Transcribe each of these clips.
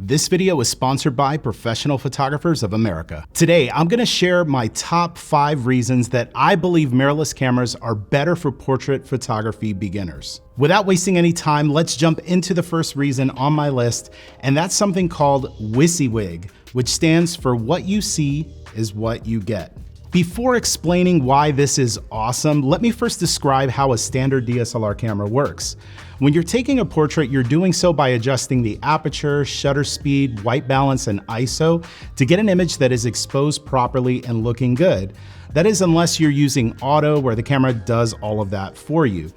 This video is sponsored by Professional Photographers of America. Today, I'm gonna share my top 5 reasons that I believe mirrorless cameras are better for portrait photography beginners. Without wasting any time, let's jump into the first reason on my list, and that's something called WYSIWYG, which stands for what you see is what you get. Before explaining why this is awesome, let me first describe how a standard DSLR camera works. When you're taking a portrait, you're doing so by adjusting the aperture, shutter speed, white balance, and ISO to get an image that is exposed properly and looking good. That is, unless you're using auto, where the camera does all of that for you.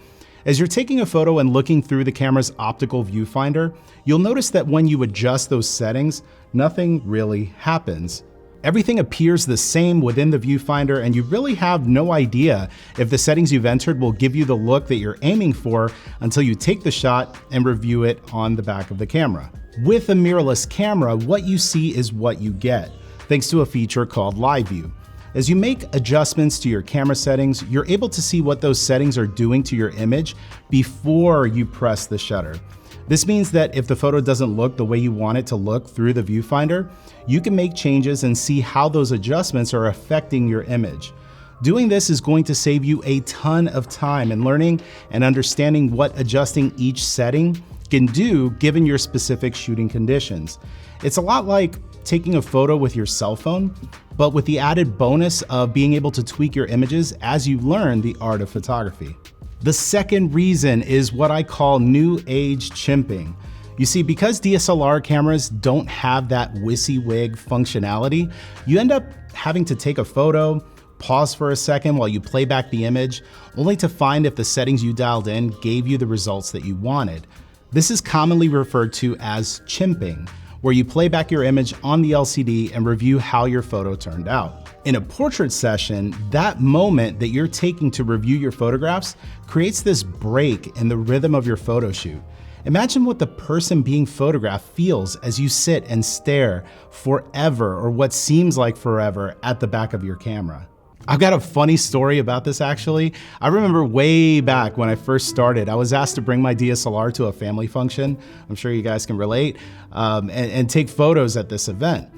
As you're taking a photo and looking through the camera's optical viewfinder, you'll notice that when you adjust those settings, nothing really happens. Everything appears the same within the viewfinder, and you really have no idea if the settings you've entered will give you the look that you're aiming for until you take the shot and review it on the back of the camera. With a mirrorless camera, what you see is what you get, thanks to a feature called Live View. As you make adjustments to your camera settings, you're able to see what those settings are doing to your image before you press the shutter. This means that if the photo doesn't look the way you want it to look through the viewfinder, you can make changes and see how those adjustments are affecting your image. Doing this is going to save you a ton of time in learning and understanding what adjusting each setting can do given your specific shooting conditions. It's a lot like taking a photo with your cell phone, but with the added bonus of being able to tweak your images as you learn the art of photography. The second reason is what I call new age chimping. You see, because DSLR cameras don't have that WYSIWYG functionality, you end up having to take a photo, pause for a second while you play back the image, only to find if the settings you dialed in gave you the results that you wanted. This is commonly referred to as chimping, where you play back your image on the LCD and review how your photo turned out. In a portrait session, that moment that you're taking to review your photographs creates this break in the rhythm of your photo shoot. Imagine what the person being photographed feels as you sit and stare forever, or what seems like forever, at the back of your camera. I've got a funny story about this actually. I remember way back when I first started, I was asked to bring my DSLR to a family function. I'm sure you guys can relate, and take photos at this event.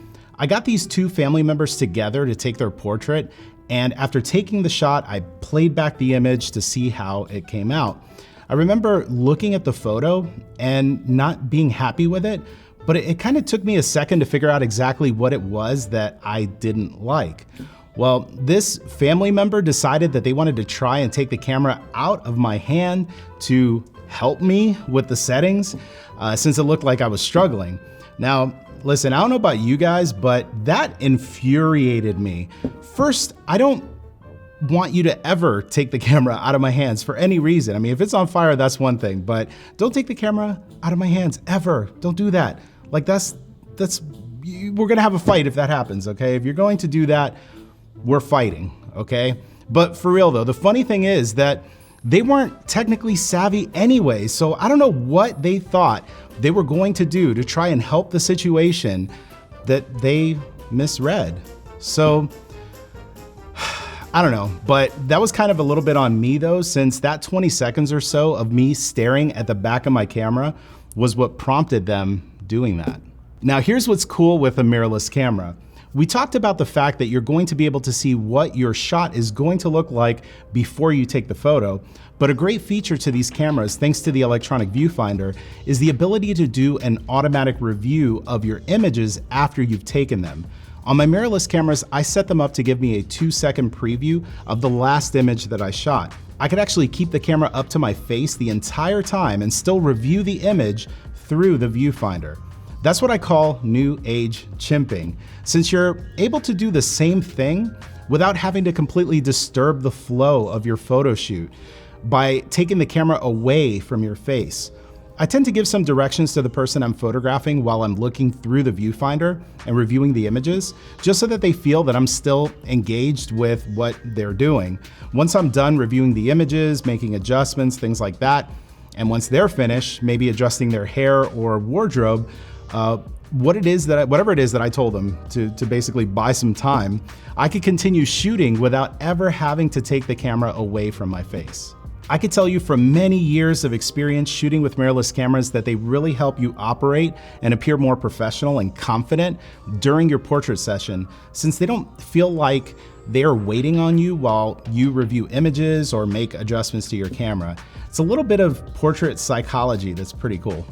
I got these 2 family members together to take their portrait, and after taking the shot, I played back the image to see how it came out. I remember looking at the photo and not being happy with it, but it kind of took me a second to figure out exactly what it was that I didn't like. Well, this family member decided that they wanted to try and take the camera out of my hand to help me with the settings, since it looked like I was struggling. Now, listen, I don't know about you guys, but that infuriated me. First, I don't want you to ever take the camera out of my hands for any reason. I mean, if it's on fire, that's one thing, but don't take the camera out of my hands, ever. Don't do that. Like we're gonna have a fight if that happens, okay? If you're going to do that, we're fighting, okay? But for real though, the funny thing is that they weren't technically savvy anyway, so I don't know what they thought they were going to do to try and help the situation that they misread. So, I don't know, but that was kind of a little bit on me though, since that 20 seconds or so of me staring at the back of my camera was what prompted them doing that. Now here's what's cool with a mirrorless camera. We talked about the fact that you're going to be able to see what your shot is going to look like before you take the photo, but a great feature to these cameras, thanks to the electronic viewfinder, is the ability to do an automatic review of your images after you've taken them. On my mirrorless cameras, I set them up to give me a 2-second preview of the last image that I shot. I could actually keep the camera up to my face the entire time and still review the image through the viewfinder. That's what I call new age chimping, since you're able to do the same thing without having to completely disturb the flow of your photo shoot by taking the camera away from your face. I tend to give some directions to the person I'm photographing while I'm looking through the viewfinder and reviewing the images, just so that they feel that I'm still engaged with what they're doing. Once I'm done reviewing the images, making adjustments, things like that, and once they're finished, maybe adjusting their hair or wardrobe, whatever it is that I told them to basically buy some time, I could continue shooting without ever having to take the camera away from my face. I could tell you from many years of experience shooting with mirrorless cameras that they really help you operate and appear more professional and confident during your portrait session, since they don't feel like they're waiting on you while you review images or make adjustments to your camera. It's a little bit of portrait psychology that's pretty cool.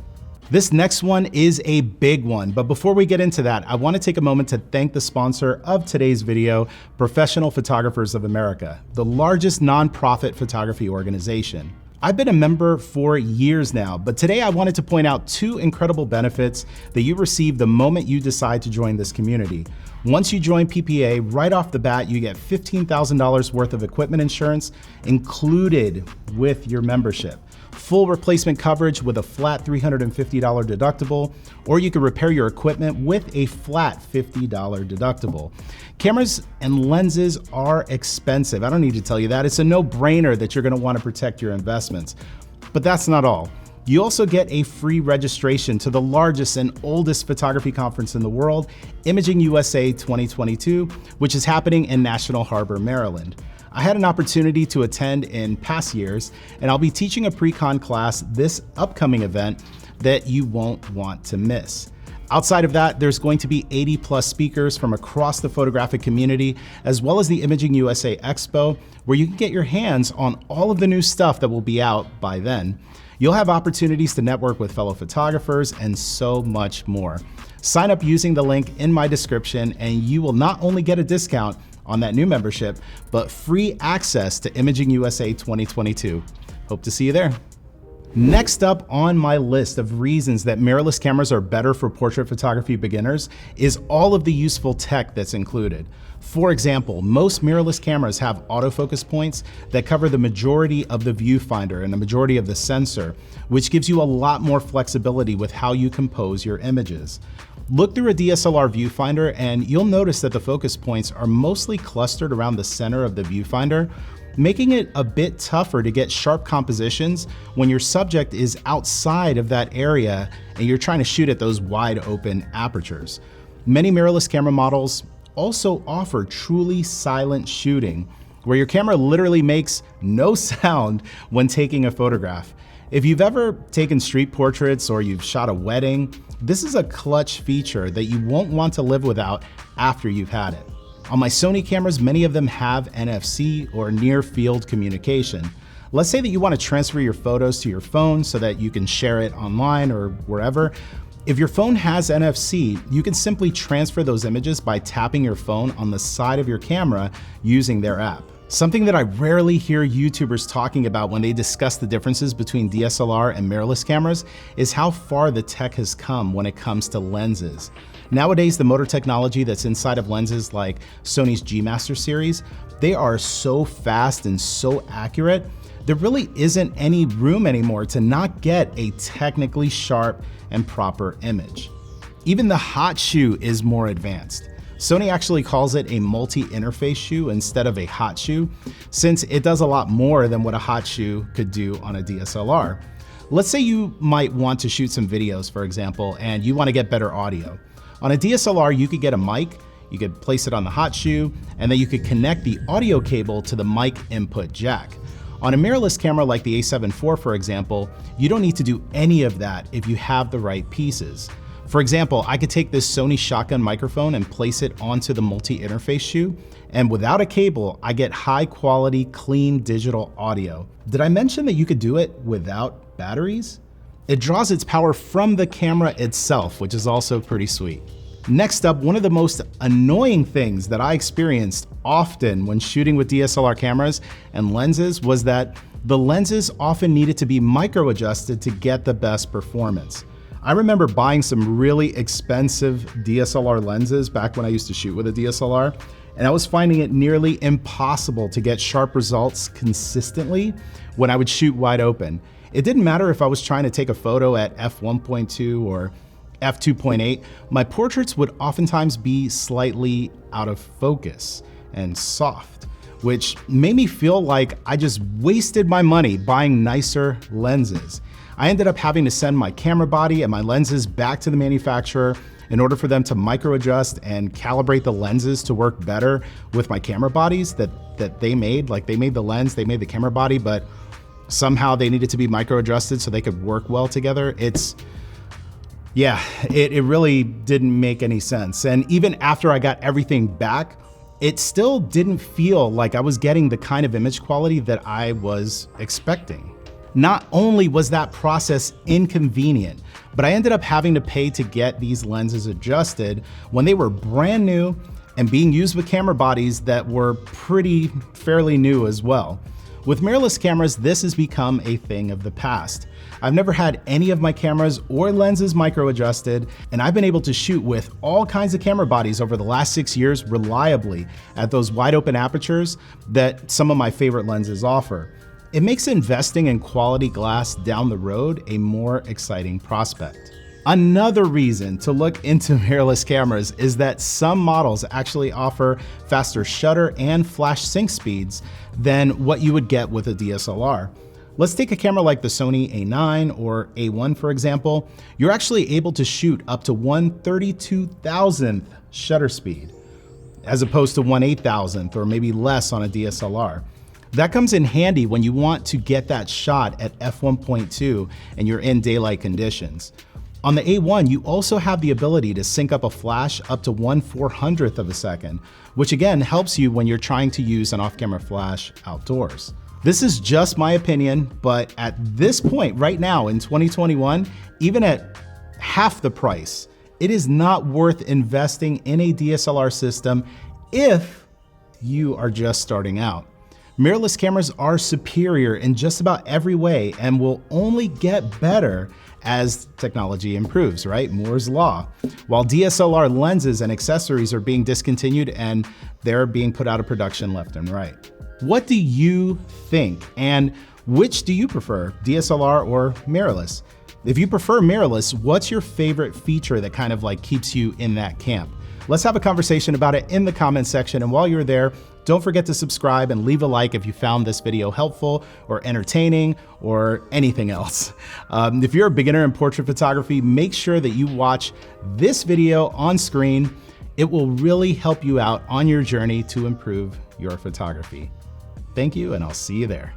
This next one is a big one, but before we get into that, I want to take a moment to thank the sponsor of today's video, Professional Photographers of America, the largest nonprofit photography organization. I've been a member for years now, but today I wanted to point out two incredible benefits that you receive the moment you decide to join this community. Once you join PPA, right off the bat, you get $15,000 worth of equipment insurance included with your membership. Full replacement coverage with a flat $350 deductible, or you can repair your equipment with a flat $50 deductible. Cameras and lenses are expensive. I don't need to tell you that. It's a no-brainer that you're gonna wanna protect your investments. But that's not all. You also get a free registration to the largest and oldest photography conference in the world, Imaging USA 2022, which is happening in National Harbor, Maryland. I had an opportunity to attend in past years, and I'll be teaching a pre-con class this upcoming event that you won't want to miss. Outside of that, there's going to be 80+ speakers from across the photographic community, as well as the Imaging USA Expo, where you can get your hands on all of the new stuff that will be out by then. You'll have opportunities to network with fellow photographers and so much more. Sign up using the link in my description, and you will not only get a discount on that new membership, but free access to Imaging USA 2022. Hope to see you there. Next up on my list of reasons that mirrorless cameras are better for portrait photography beginners is all of the useful tech that's included. For example, most mirrorless cameras have autofocus points that cover the majority of the viewfinder and the majority of the sensor, which gives you a lot more flexibility with how you compose your images. Look through a DSLR viewfinder and you'll notice that the focus points are mostly clustered around the center of the viewfinder, making it a bit tougher to get sharp compositions when your subject is outside of that area and you're trying to shoot at those wide open apertures. Many mirrorless camera models also offer truly silent shooting, where your camera literally makes no sound when taking a photograph. If you've ever taken street portraits or you've shot a wedding, this is a clutch feature that you won't want to live without after you've had it. On my Sony cameras, many of them have NFC or near field communication. Let's say that you want to transfer your photos to your phone so that you can share it online or wherever. If your phone has NFC, you can simply transfer those images by tapping your phone on the side of your camera using their app. Something that I rarely hear YouTubers talking about when they discuss the differences between DSLR and mirrorless cameras is how far the tech has come when it comes to lenses. Nowadays, the motor technology that's inside of lenses like Sony's G Master series, they are so fast and so accurate, there really isn't any room anymore to not get a technically sharp and proper image. Even the hot shoe is more advanced. Sony actually calls it a multi-interface shoe instead of a hot shoe, since it does a lot more than what a hot shoe could do on a DSLR. Let's say you might want to shoot some videos, for example, and you want to get better audio. On a DSLR, you could get a mic, you could place it on the hot shoe, and then you could connect the audio cable to the mic input jack. On a mirrorless camera like the A7 IV, for example, you don't need to do any of that if you have the right pieces. For example, I could take this Sony shotgun microphone and place it onto the multi-interface shoe, and without a cable, I get high quality, clean digital audio. Did I mention that you could do it without batteries? It draws its power from the camera itself, which is also pretty sweet. Next up, one of the most annoying things that I experienced often when shooting with DSLR cameras and lenses was that the lenses often needed to be micro adjusted to get the best performance. I remember buying some really expensive DSLR lenses back when I used to shoot with a DSLR, and I was finding it nearly impossible to get sharp results consistently when I would shoot wide open. It didn't matter if I was trying to take a photo at f1.2 or f2.8, my portraits would oftentimes be slightly out of focus and soft, which made me feel like I just wasted my money buying nicer lenses. I ended up having to send my camera body and my lenses back to the manufacturer in order for them to micro adjust and calibrate the lenses to work better with my camera bodies that they made. Like, they made the lens, they made the camera body, but somehow they needed to be micro adjusted so they could work well together. It really didn't make any sense. And even after I got everything back, it still didn't feel like I was getting the kind of image quality that I was expecting. Not only was that process inconvenient, but I ended up having to pay to get these lenses adjusted when they were brand new and being used with camera bodies that were fairly new as well. With mirrorless cameras, this has become a thing of the past. I've never had any of my cameras or lenses micro adjusted, and I've been able to shoot with all kinds of camera bodies over the last 6 years reliably at those wide open apertures that some of my favorite lenses offer. It makes investing in quality glass down the road a more exciting prospect. Another reason to look into mirrorless cameras is that some models actually offer faster shutter and flash sync speeds than what you would get with a DSLR. Let's take a camera like the Sony A9 or A1 for example. You're actually able to shoot up to 1/32,000th shutter speed, as opposed to 1/8,000th or maybe less on a DSLR. That comes in handy when you want to get that shot at f1.2 and you're in daylight conditions. On the A1, you also have the ability to sync up a flash up to 1/400th of a second, which again helps you when you're trying to use an off-camera flash outdoors. This is just my opinion, but at this point right now in 2021, even at half the price, it is not worth investing in a DSLR system if you are just starting out. Mirrorless cameras are superior in just about every way and will only get better as technology improves, right? Moore's Law. While DSLR lenses and accessories are being discontinued and they're being put out of production left and right. What do you think? And which do you prefer, DSLR or mirrorless? If you prefer mirrorless, what's your favorite feature that kind of like keeps you in that camp? Let's have a conversation about it in the comments section. And while you're there, don't forget to subscribe and leave a like if you found this video helpful or entertaining or anything else. If you're a beginner in portrait photography, make sure that you watch this video on screen. It will really help you out on your journey to improve your photography. Thank you, and I'll see you there.